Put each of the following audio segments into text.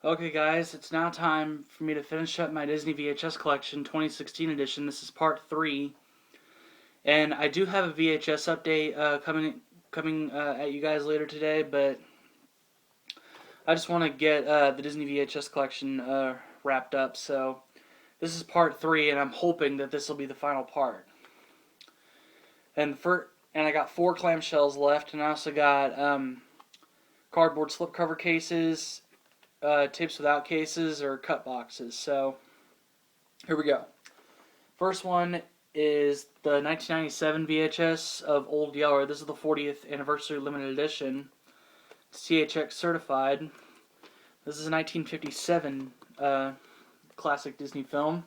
Okay guys, it's now time for me to finish up my Disney VHS collection 2016 edition. This is part 3. And I do have a VHS update coming at you guys later today, but I just want to get the Disney VHS collection wrapped up. So this is part 3, and I'm hoping that this will be the final part. And I got 4 clamshells left, and I also got cardboard slipcover cases, tapes without cases, or cut boxes. So here we go. First one is the 1997 VHS of Old Yeller. This is the 40th anniversary limited edition. It's THX certified. This is a 1957 classic Disney film.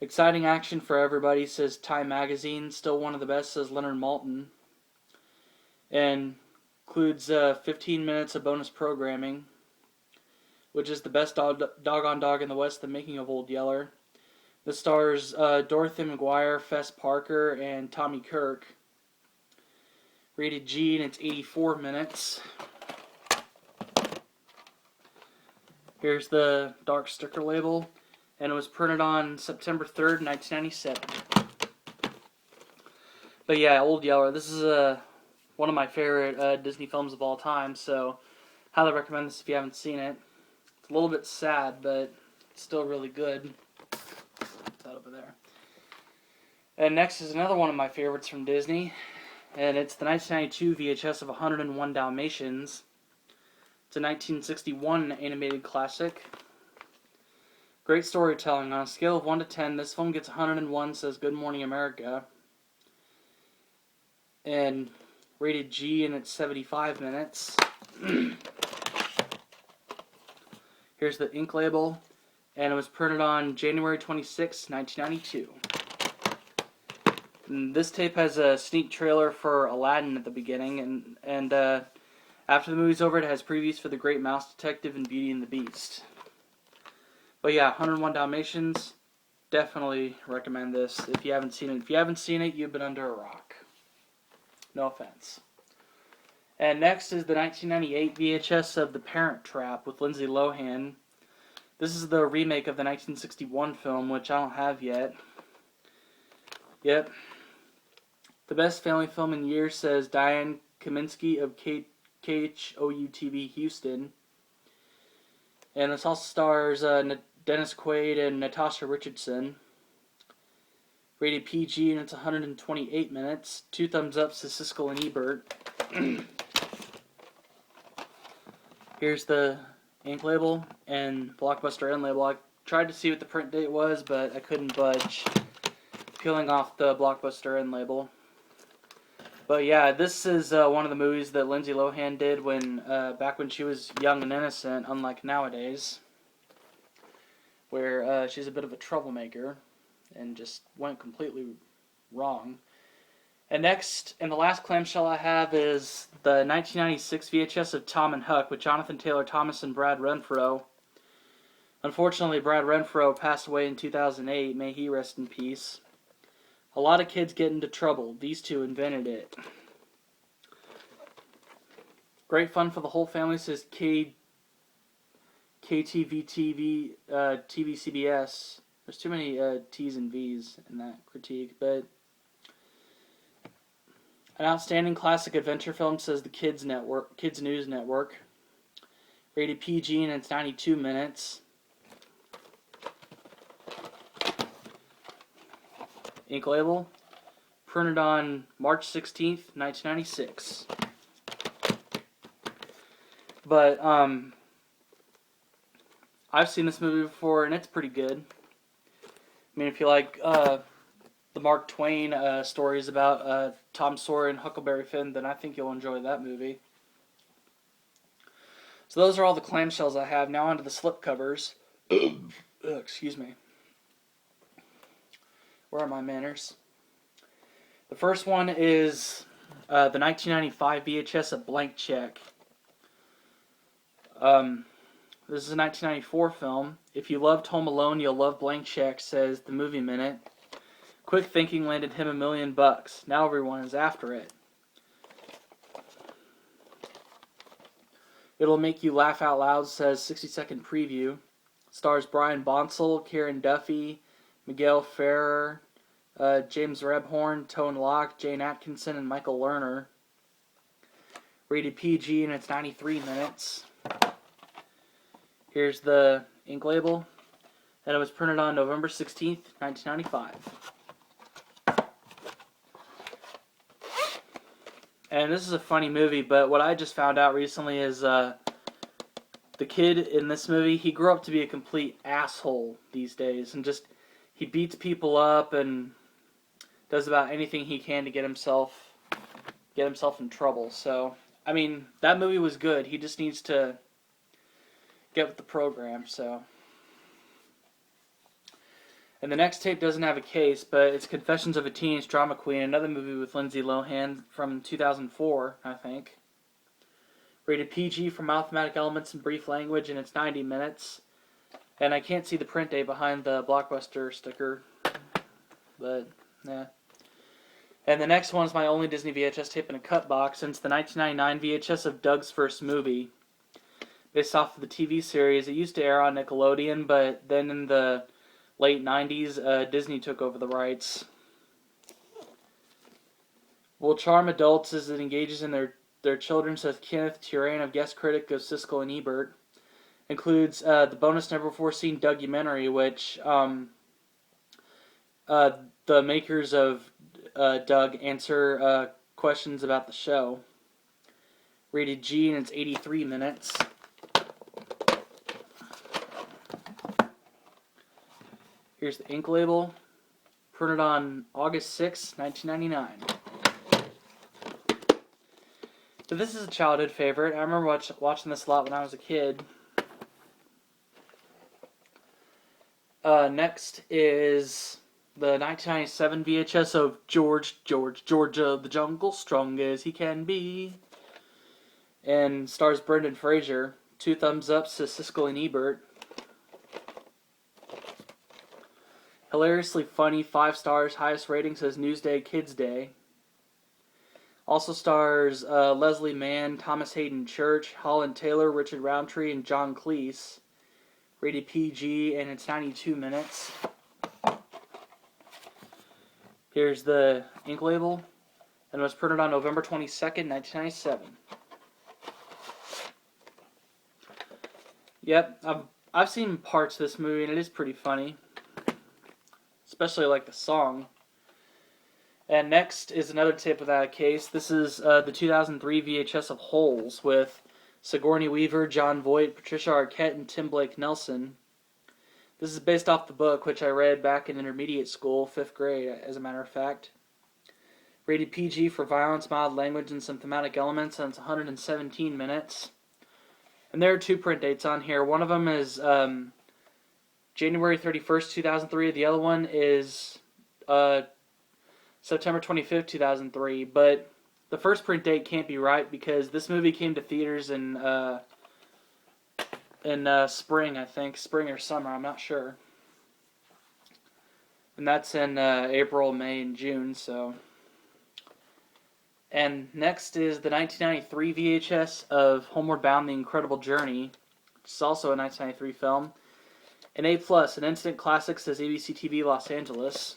Exciting action for everybody, says Time Magazine. Still one of the best, says Leonard Maltin. And includes 15 minutes of bonus programming, which is the best dog in the West, the making of Old Yeller. This stars Dorothy McGuire, Fess Parker, and Tommy Kirk. Rated G, and it's 84 minutes. Here's the dark sticker label, and it was printed on September 3rd, 1997. But yeah, Old Yeller. This is one of my favorite Disney films of all time, so highly recommend this if you haven't seen it. It's a little bit sad, but it's still really good. Put that over there. And next is another one of my favorites from Disney, and it's the 1992 VHS of 101 Dalmatians. It's a 1961 animated classic. Great storytelling. On a scale of 1 to 10, this film gets 101, says Good Morning America. And rated G, and it's 75 minutes. Here's the ink label, and it was printed on January 26, 1992. And this tape has a sneak trailer for Aladdin at the beginning, and after the movie's over, it has previews for The Great Mouse Detective and Beauty and the Beast. But yeah, 101 Dalmatians, definitely recommend this if you haven't seen it. If you haven't seen it, you've been under a rock. No offense. And next is the 1998 VHS of The Parent Trap with Lindsay Lohan. This is the remake of the 1961 film, which I don't have yet. Yep. The best family film in years, says Diane Kaminsky of KHOU-TV Houston. And this also stars Dennis Quaid and Natasha Richardson. Rated PG, and it's 128 minutes. 2 thumbs up, says Siskel and Ebert. Here's the ink label and Blockbuster end label. I tried to see what the print date was, but I couldn't budge, peeling off the Blockbuster end label. But yeah, this is one of the movies that Lindsay Lohan did back when she was young and innocent, unlike nowadays, where she's a bit of a troublemaker and just went completely wrong. And next, and the last clamshell I have, is the 1996 VHS of Tom and Huck with Jonathan Taylor Thomas and Brad Renfro. Unfortunately, Brad Renfro passed away in 2008. May he rest in peace. A lot of kids get into trouble. These two invented it. Great fun for the whole family, says KTVTV TVCBS. There's too many T's and V's in that critique, but an outstanding classic adventure film, says the Kids News Network. Rated PG, and it's 92 minutes. Ink label, printed on March 16th, 1996. But I've seen this movie before, and it's pretty good. I mean, if you like the Mark Twain stories about Tom Sawyer and Huckleberry Finn, then I think you'll enjoy that movie. So those are all the clamshells I have. Now onto the slipcovers. Excuse me. Where are my manners? The first one is the 1995 VHS of Blank Check. This is a 1994 film. If you loved Home Alone, you'll love Blank Check, says the Movie Minute. Quick thinking landed him $1 million. Now everyone is after it. It'll Make You Laugh Out Loud says 60-second preview. Stars Brian Bonsall, Kieran Duffy, Miguel Ferrer, James Rebhorn, Tone Locke, Jane Atkinson, and Michael Lerner. Rated PG, and it's 93 minutes. Here's the ink label. And it was printed on November 16th, 1995. And this is a funny movie, but what I just found out recently is the kid in this movie, he grew up to be a complete asshole these days. And just, he beats people up and does about anything he can to get himself in trouble. So, I mean, that movie was good. He just needs to get with the program, so. And the next tape doesn't have a case, but it's Confessions of a Teenage Drama Queen, another movie with Lindsay Lohan from 2004, I think. Rated PG for mathematic elements and brief language, and it's 90 minutes. And I can't see the print date behind the Blockbuster sticker, but, yeah. And the next one is my only Disney VHS tape in a cut box, and it's the 1999 VHS of Doug's First Movie. Based off of the TV series. It used to air on Nickelodeon, but then in the late 90s, Disney took over the rights. Will charm adults as it engages in their children, says Kenneth Turan, of guest critic of Siskel and Ebert. Includes the bonus never before seen documentary, which the makers of Doug answer questions about the show. Rated G, and it's 83 minutes. Here's the ink label, printed on August 6, 1999. So this is a childhood favorite. I remember watching this a lot when I was a kid. Next is the 1997 VHS of Georgia, the jungle, strong as he can be. And stars Brendan Fraser. 2 thumbs up, says Siskel and Ebert. Hilariously funny, 5 stars, highest rating, says Newsday Kids Day. Also stars Leslie Mann, Thomas Hayden Church, Holland Taylor, Richard Roundtree, and John Cleese. Rated PG, and it's 92 minutes. Here's the ink label, and it was printed on November 22nd, 1997. Yep, I've seen parts of this movie, and it is pretty funny. Especially like the song. And next is another tape without a case. This is the 2003 VHS of Holes with Sigourney Weaver, John Voight, Patricia Arquette, and Tim Blake Nelson. This is based off the book, which I read back in intermediate school, 5th grade, as a matter of fact. Rated PG for violence, mild language, and some thematic elements, and it's 117 minutes. And there are 2 print dates on here. One of them is January 31st, 2003. The other one is September 25th, 2003. But the first print date can't be right because this movie came to theaters in spring, I think. Spring or summer, I'm not sure. And that's in April, May, and June, so. And next is the 1993 VHS of Homeward Bound, The Incredible Journey, which is also a 1993 film. An A+, an instant classic, says ABC TV Los Angeles.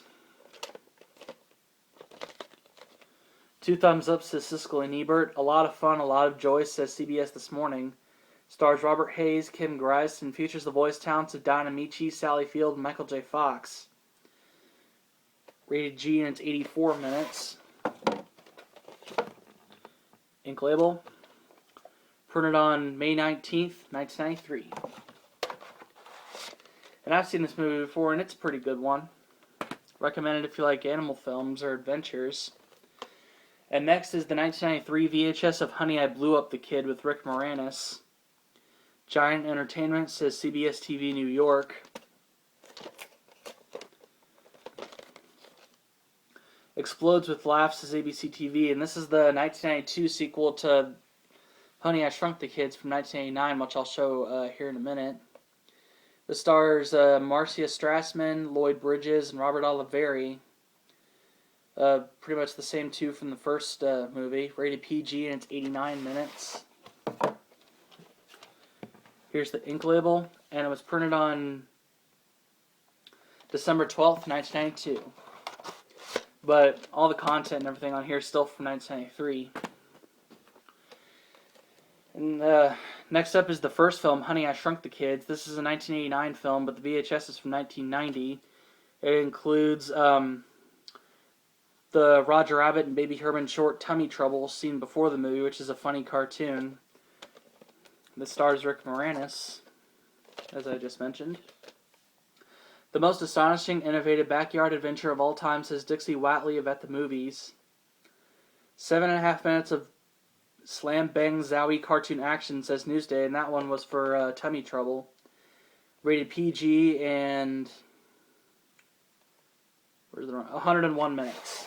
2 thumbs up, says Siskel and Ebert. A lot of fun, a lot of joy, says CBS This Morning. Stars Robert Hayes, Kim Grice, and features the voice talents of Don Amici, Sally Field, and Michael J. Fox. Rated G, and it's 84 minutes. Ink label. Printed on May 19th, 1993. And I've seen this movie before, and it's a pretty good one. Recommend it if you like animal films or adventures. And next is the 1993 VHS of Honey, I Blew Up the Kid with Rick Moranis. Giant Entertainment, says CBS TV New York. Explodes with Laughs, says ABC TV. And this is the 1992 sequel to Honey, I Shrunk the Kids from 1989, which I'll show here in a minute. The stars Marcia Strassman, Lloyd Bridges, and Robert Oliveri. Pretty much the same 2 from the first movie. Rated PG, and it's 89 minutes. Here's the ink label, and it was printed on December 12th, 1992. But all the content and everything on here is still from 1993. And next up is the first film, Honey, I Shrunk the Kids. This is a 1989 film, but the VHS is from 1990. It includes the Roger Rabbit and Baby Herman short Tummy Trouble seen before the movie, which is a funny cartoon. This stars Rick Moranis, as I just mentioned. The most astonishing, innovative backyard adventure of all time, says Dixie Watley of At the Movies. 7.5 minutes of slam bang zowie cartoon action, says Newsday, and that one was for Tummy Trouble. Rated PG and 101 minutes.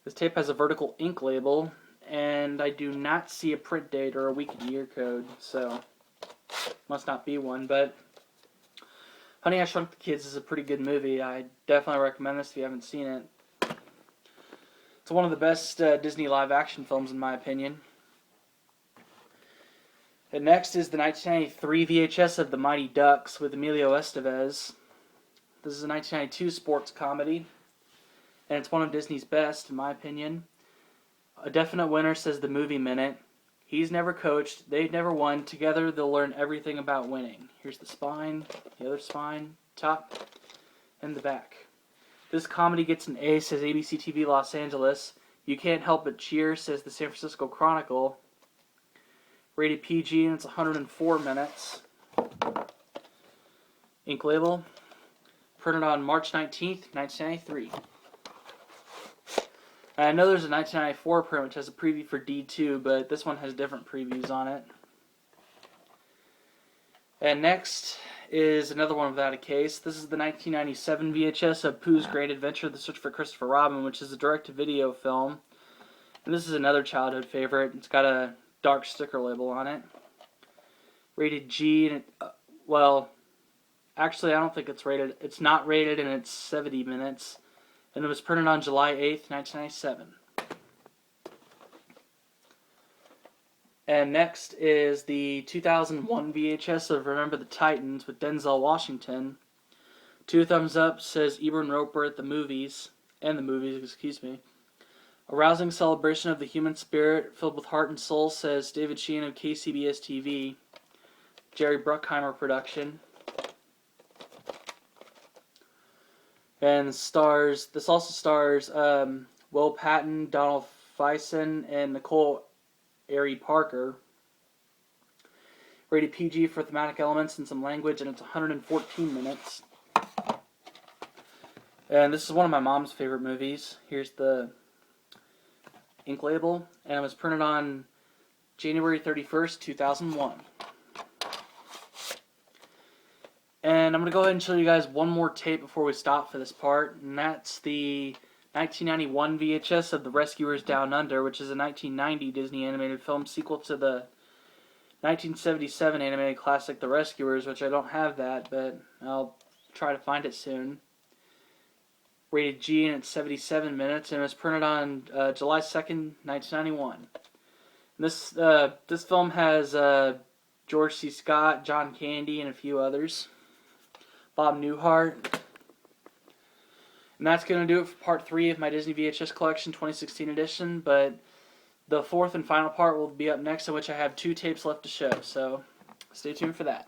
This tape has a vertical ink label, and I do not see a print date or a week and year code, so must not be one, but Honey, I Shrunk the Kids is a pretty good movie. I definitely recommend this if you haven't seen it. It's one of the best Disney live-action films, in my opinion. And next is the 1993 VHS of The Mighty Ducks with Emilio Estevez. This is a 1992 sports comedy, and it's one of Disney's best, in my opinion. A definite winner, says the Movie Minute. He's never coached, they've never won. Together, they'll learn everything about winning. Here's the spine, the other spine, top, and the back. This comedy gets an A, says ABC TV Los Angeles. You can't help but cheer, says the San Francisco Chronicle. Rated PG, and it's 104 minutes. Ink label. Printed on March 19th, 1993. I know there's a 1994 print which has a preview for D2, but this one has different previews on it. And next is another one without a case. This is the 1997 VHS of Pooh's Great Adventure, The Search for Christopher Robin, which is a direct-to-video film. And this is another childhood favorite. It's got a dark sticker label on it. Rated G, and actually I don't think it's rated. It's not rated, and it's 70 minutes. And it was printed on July 8th, 1997. And next is the 2001 VHS of Remember the Titans with Denzel Washington. 2 thumbs up, says Eber Roper at the movies. A rousing celebration of the human spirit filled with heart and soul, says David Sheehan of KCBS TV. Jerry Bruckheimer production. And this also stars Will Patton, Donald Faison, and Nicole Ari Parker. Rated PG for thematic elements and some language, and it's 114 minutes. And this is one of my mom's favorite movies. Here's the ink label, and it was printed on January 31st, 2001. And I'm going to go ahead and show you guys one more tape before we stop for this part, and that's the 1991 VHS of The Rescuers Down Under, which is a 1990 Disney animated film sequel to the 1977 animated classic The Rescuers, which I don't have that, but I'll try to find it soon. Rated G, and it's 77 minutes, and it was printed on July 2nd, 1991. And this film has George C. Scott, John Candy, and a few others. Bob Newhart. And that's going to do it for part 3 of my Disney VHS collection 2016 edition, but the 4th and final part will be up next, in which I have 2 tapes left to show, so stay tuned for that.